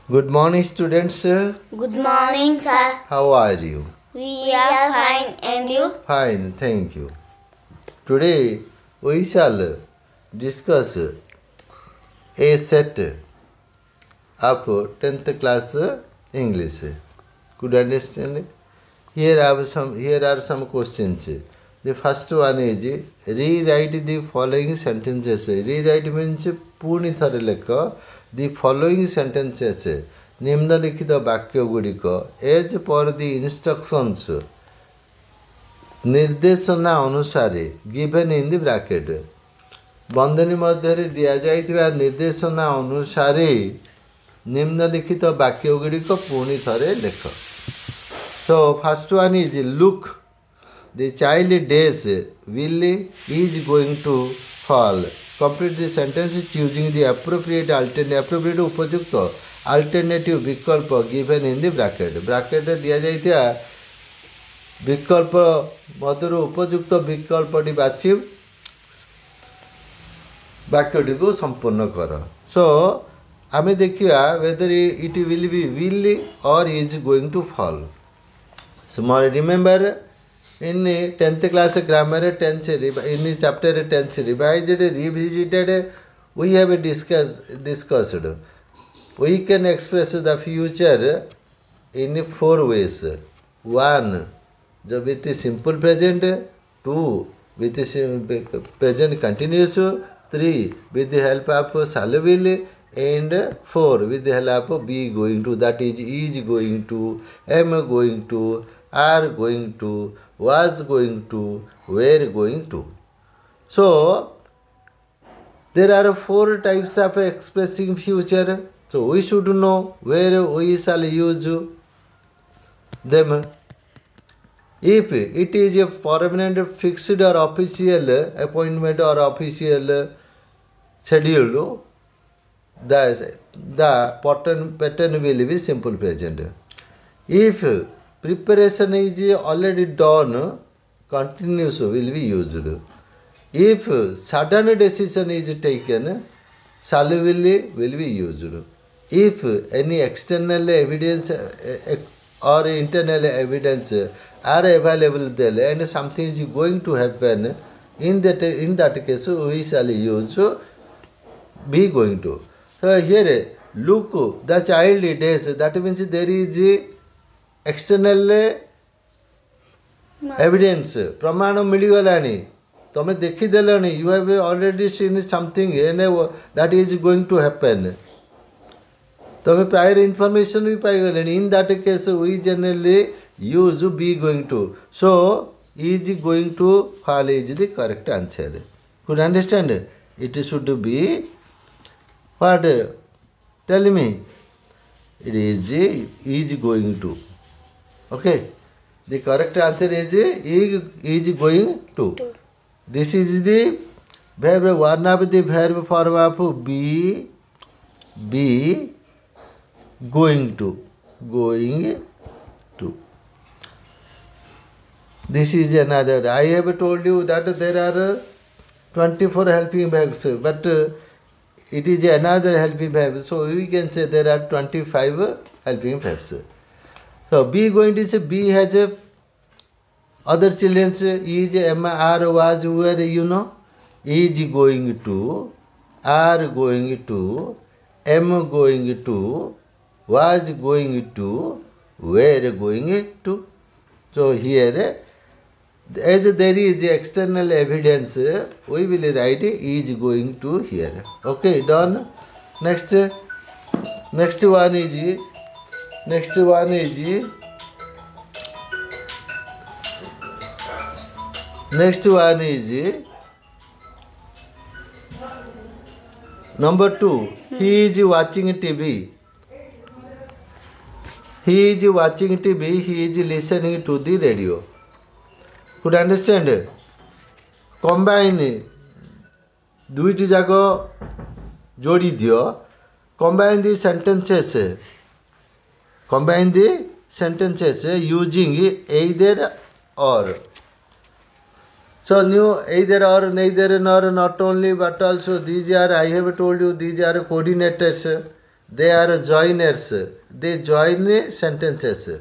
Good morning, students. Good morning, sir. How are you? We are fine, and you? Fine, thank you. Today we shall discuss a set of 10th class English. Could you understand? Here are some questions. The first one is rewrite the following sentences. Rewrite means पूर्ण थर लेख the following sentences निम्नलिखित वाक्य गुड़िक as per the instructions निर्देशना अनुसार given in the bracket बंधनी मध्य दिया निर्देशना अनुसार निम्नलिखित वाक्य गुड़िक पुणी थरे लेख. So first one is look. The child days will is going to fall. Complete the sentence choosing the appropriate alternative. Appropriate उपयुक्त alternative विकल्प given in the bracket. Bracket दिया जाइथिया विकल्प मधुर उपयुक्त विकल्पटी बाछि वाक्यटी को संपूर्ण कर. So आमे देखिया whether it will be will or is going to fall. So remember in 10th class grammar tense in chapter tense revised revisited we have discussed we can express the future in 4 ways. 1 with the simple present, 2 with the present continuous, 3 with the help of shall will, and 4 with the help of be going to, that is going to, am going to, are going to, was going to, were going to. So there are 4 types of expressing future. So we should know where we shall use them. If it is a permanent fixed or official appointment or official schedule, the pattern will be simple present. If preparation is already done, continuous will be used. If sudden decision is taken, shall will be used. If any external evidence or internal evidence are available there and something is going to happen, in that case we shall use be going to. So here look, the child days, that means there is external evidence, प्रमाण मिलगलानी, तुम देखीदेलानी, you have already seen something and that is going to happen. तुम prior information भी पाइगलानी. In that case we generally use be going to. So is going to fall is the correct answer. Could you understand? It should be what? Tell me. It is going to. Okay. The correct answer is going to. This is the verb, one of the verb form of be going to. Going to. This is another. I have told you that there are 24 helping verbs, but it is another helping verb. So we can say there are 25 helping verbs. So be going to say be has other children is, am, are, was, were, you know. Is going to, are going to, am going to, was going to, were going to. So here, as there is external evidence, we will write is going to here. Okay, done. Next one is number 2. He is watching TV. He is watching TV. He is listening to the radio. Could you understand? Combine दुईटी जाक जोड़ी दियो. Combine the sentences. Combine the sentences using either or. So new either or, neither nor, not only but also these are, I have told you, these are coordinators. they are joiners. They join sentences.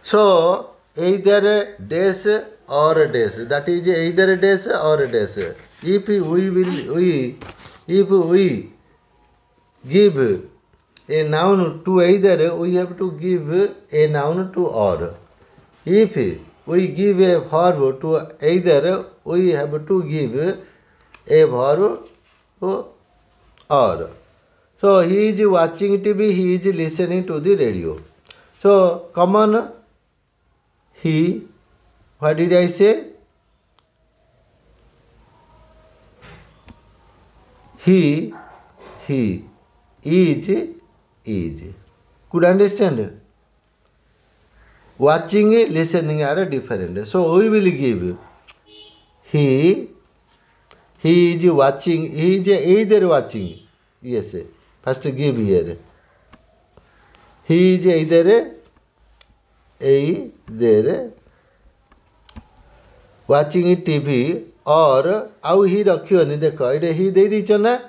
So either days or days. That is either days or days. If we give a noun to either, we have to give a noun to or. If we give a verb to either, we have to give a verb to or. So he is watching TV, he is listening to the radio. So common he, what did I say? He is. Could understand? Watching, listening are different. So we will give he is watching, he is either watching. Yes, first give here. He is either watching TV or आउ ही रखियोनी देख ये ही दे दीच ना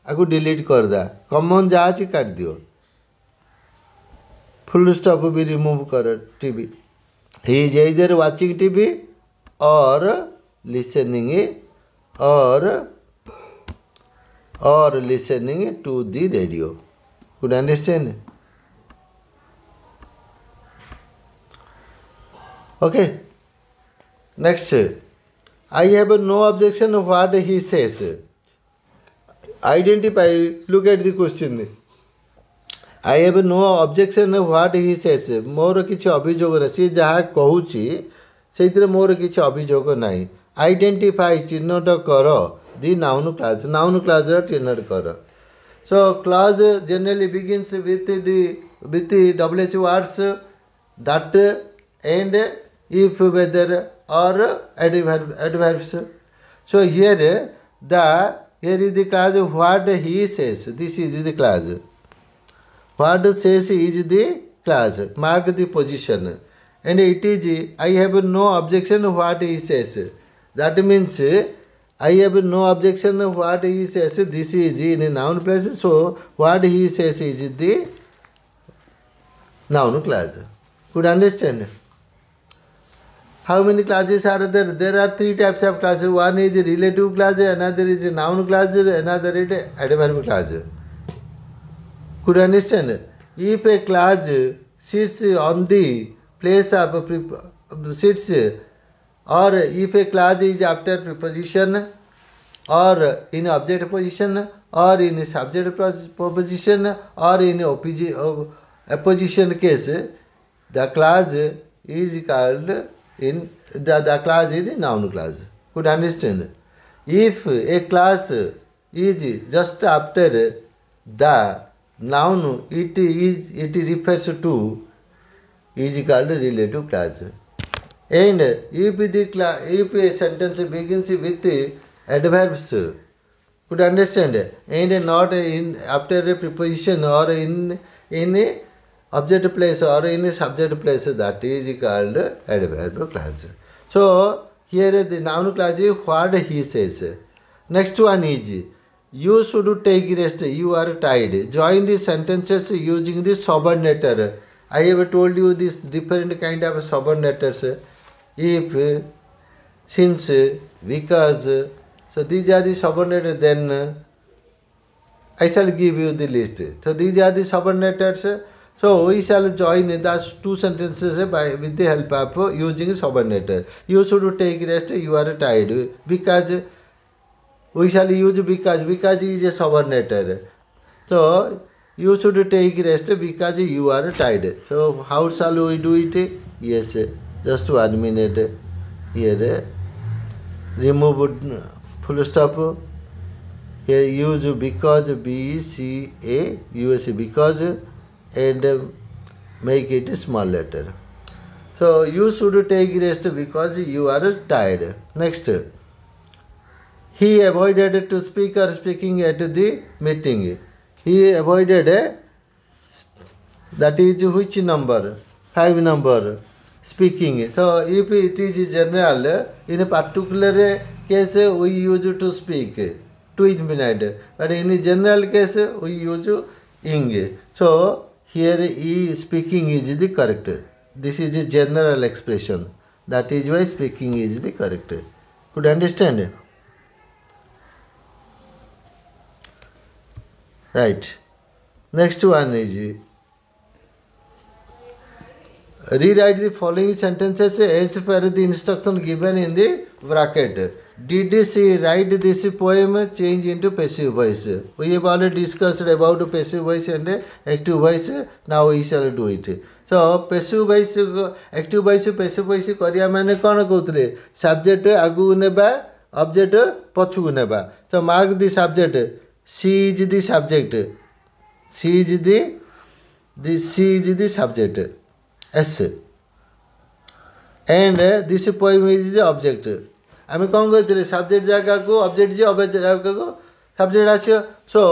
आपको delete कर दा common जहाँ अच्छी काट दियो फुल स्टॉप भी रिमूव कर TV he is either watching TV or listening or listening to the radio. Could understand? Okay. Next, I have no objection what he says. Identify, look at the question. I have no objection what he says. मोर किसी अभियोग ना सी जहाँ कहूची से मोर किसी अभियोग नहीं. Identify चिन्हट कर the noun clause. Noun clause चिन्हट कर. So clause generally begins with the WH words that and if, whether or adverbs. So here is the clause what he says. This is the clause. What says is the clause. Mark the position. And it is I have no objection what he says. That means I have no objection what he says. This is in a noun place. So what he says is the noun clause. Could understand? How many clauses are there? There are three types of clauses. One is a relative clause, another is a noun clause, another is a adverb clause. Could understand? If a clause sits on the place of sits, or if a clause is after preposition, or in object position, or in subject position, or in opposition case, the clause is called in the clause is the noun clause. Could understand? If a clause is just after the noun it refers to is called relative clause. And if a sentence begins with adverbs, could understand? And not in after a preposition or in a object place or in a subject place, that is called adverb clause. So here the noun clause is what he says. Next one is you should take rest, you are tired. Join the sentences using the subordinator. I have told you this different kind of subordinators. If, since, because. So these are the subordinators. Then I shall give you the list. So these are the subordinators. So we shall join the two sentences with the help of using subordinator. You should take rest, you are tired. Because we shall use because is a subordinator. So you should take rest because you are tired. So how shall we do it? Yes, just 1 minute. Here remove full stop. Here use because, B-C-A-U-S, because, and make it a small letter. So you should take rest because you are tired. Next, he avoided to speak or speaking at the meeting. He avoided, that is which number? 5 number. Speaking. So if it is general, in a particular case we use to speak. to infinite. But in general case, we use ing. So here e speaking is the correct. This is the general expression. That is why speaking is the correct. Could you understand? Right. Next one is rewrite the following sentences as per the instruction given in the bracket. Did she write this poem change into passive voice? We have already discussed about passive voice and active voice. Now we shall do it. So passive voice, active voice, passive voice करिया माने कौन कहते subject आगू नेबा object पछू नेबा. So mark the subject. She is the subject. She is the subject. S. And this poem is the object. आम कौन कहते सब्जेक्ट जगह को ऑब्जेक्ट जी ऑब्जेक्ट जगह को subject आसियो. So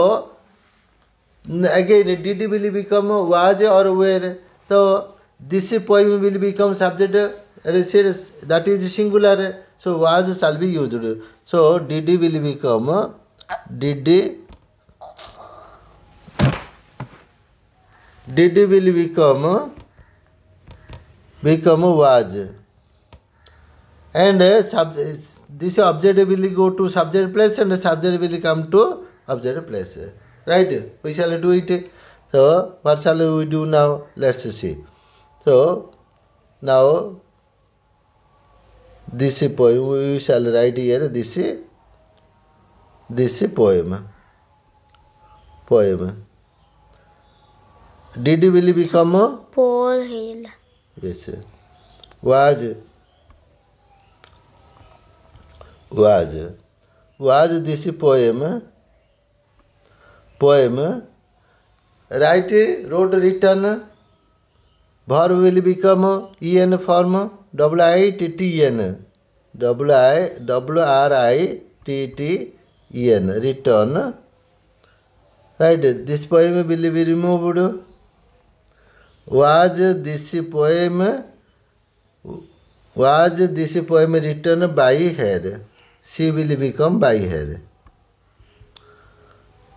again did will become was और where. तो this poem will become subject that is singular. So was shall be used. So did will become did will become was. And this object will go to subject place and the subject will come to object place. Right? We shall do it. So what shall we do now? Let's see. So now this poem we shall write here. This poem. Did will become Paul Hill. Yes. Was this poem? Write, wrote, written. Verb will become en form. WITTEN. WRITTEN. Written. Right. This poem will be removed. Was this poem written by her? She will become by her.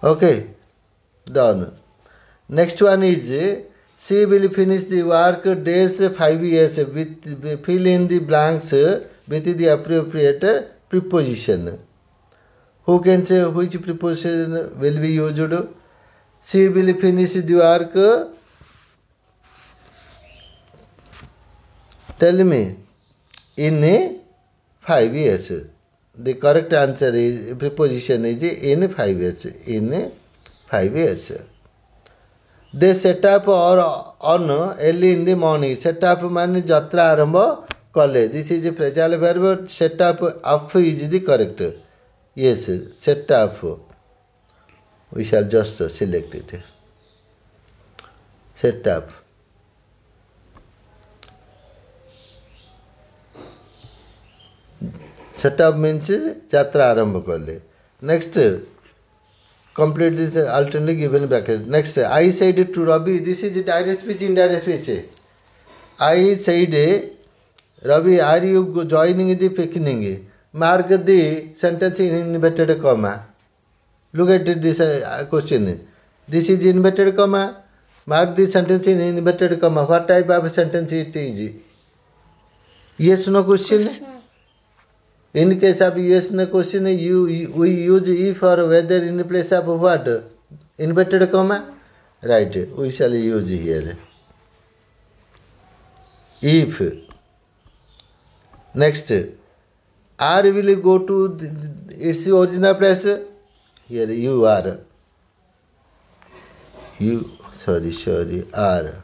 Okay, done. Next one is she will finish the work days 5 years. Fill in the blanks with the appropriate preposition. Who can say which preposition will be used? She will finish the work. Tell me, in 5 years. The correct answer is, preposition is in 5 years. In 5 years. They set up or on early in the morning. Set up means jatra arambha kale. This is a phrasal verb. Set up is the correct. Yes, set up. We shall just select it. Set up. Set up means jatra arambha kale. Next, complete this alternately given bracket. Next, I said to Ravi, this is direct speech, indirect speech. I said, Ravi, are you joining the picnic? Mark the sentence in inverted comma. Look at this question. This is inverted comma. Mark the sentence in inverted comma. What type of sentence it is? Yes, no question. In case of yes, no question, we use if or whether in place of what? Inverted comma? Right, we shall use here. If. Next, R will go to its original place. Here you are. R.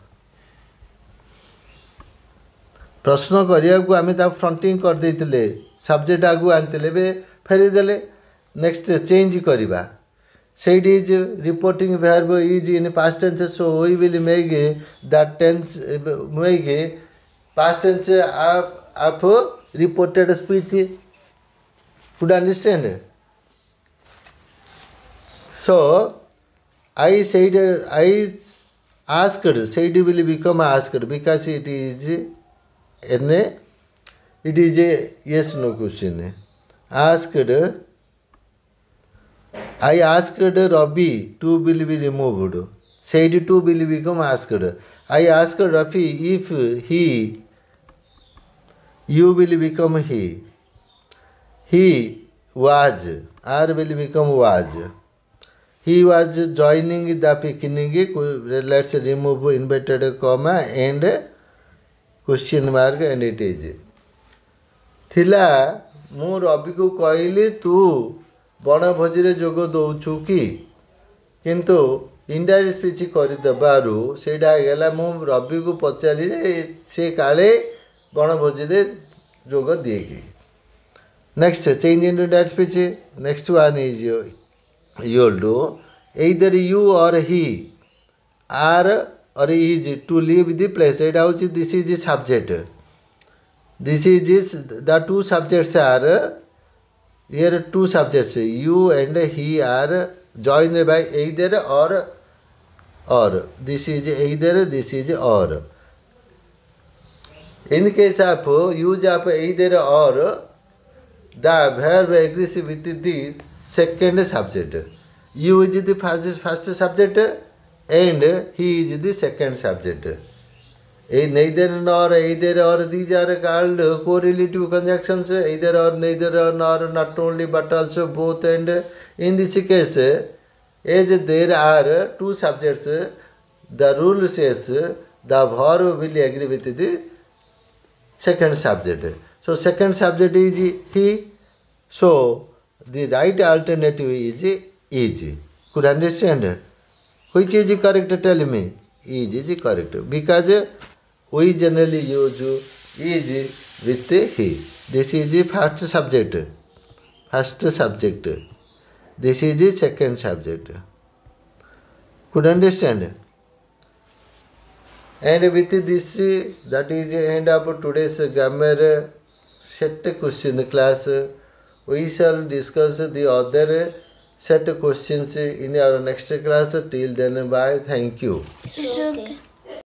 प्रश्न करिया आम fronting कर देते subject आगु आनते फेरीदे. Next change करवा से is reporting verb is in past tense. So we will make that tense make past tense of reported speech. Could understand? So I said, I asked, said will become asked because it is a yes no question. Asked I asked Ravi to will be removed. Said to will become asked. I asked Rafi if he, you will become he. He was, or will become was. He was joining the picnic. Let's remove inverted comma and question mark and it is. थिला मु रवि को कहली तू बनभोजी जोग दौचु कि किंतु indirect speech करदेबारू सेटा गला मु रवि को पचारि से काले बनभोजी जोग दिए कि next change in direct speech next one is you'll do either you or he are or is to leave the place. This is the subject. This is the two subjects are here. Two subjects you and he are joined by either or. This is either, this is or. In case of use of either or, the verb agrees with the second subject. You is the first subject and he is the second subject. Neither nor, either or, these are called correlative conjunctions. Either or, neither or, nor, not only but also both. And in this case, as there are two subjects, the rule says the verb will agree with the second subject. So second subject is he. So the right alternative is. Could understand? Which is correct? Tell me. Is correct. Because we generally use is with he. This is the first subject. First subject. This is the second subject. Could understand? And with this, that is the end of today's grammar set question class. We shall discuss the other set questions in our next class. Till then, bye. Thank you. It's okay.